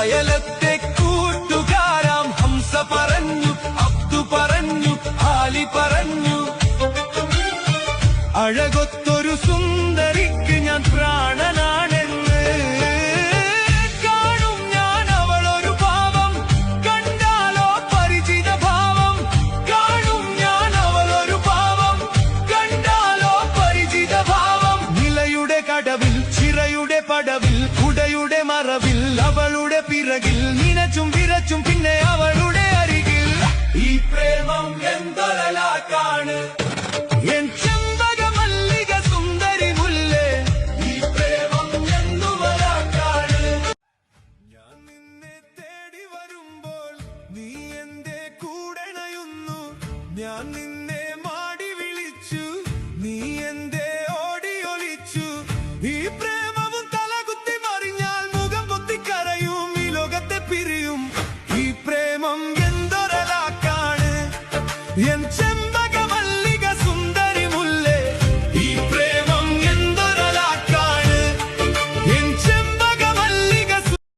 അയലത്തെ കൂട്ടുകാരാം ഹംസ പറഞ്ഞു, അബ്ദു പറഞ്ഞു, ആലി പറഞ്ഞു, അഴകൊത്തൊരു സുന്ദരിക്ക് ഞാൻ പ്രാണനാണെന്ന്. കാണും ഞാൻ അവളൊരു ഭാവം, കണ്ടാലോ പരിചിത ഭാവം. കാണും ഞാൻ അവളൊരു ഭാവം, കണ്ടാലോ പരിചിത ഭാവം. നിലയുടെ കടവിൽ, ചിറയുടെ പടവിൽ, കുടയുടെ മറവിൽ, അവളുടെ പിറകിൽ നിനച്ചും വിരച്ചും പിന്നെ അവളുടെ അരികിൽ. ഈ പ്രേമം എന്തൊരലാക്കാണ് എൻ ചെമ്പകമല്ലിക സുന്ദരി മുല്ലേ. ഈ പ്രേമം എന്തുവലാക്കാണ്. ഞാൻ നിന്നെ തേടി വരുമ്പോൾ നീ എന്റെ കൂടണയുന്നു. ഞാൻ നിന്നെ മാടി വിളിച്ചു, നീ എന്റെ ഓടി ഒളിച്ചു. ഈ പ്രേമവും തലകുത്തി മറിഞ്ഞാൽ മുഖം പൊത്തിക്കരയും, ഈ ലോകത്തെ പിരിയും. ഈ പ്രേമം എന്തൊരലാക്കാണ് എൻ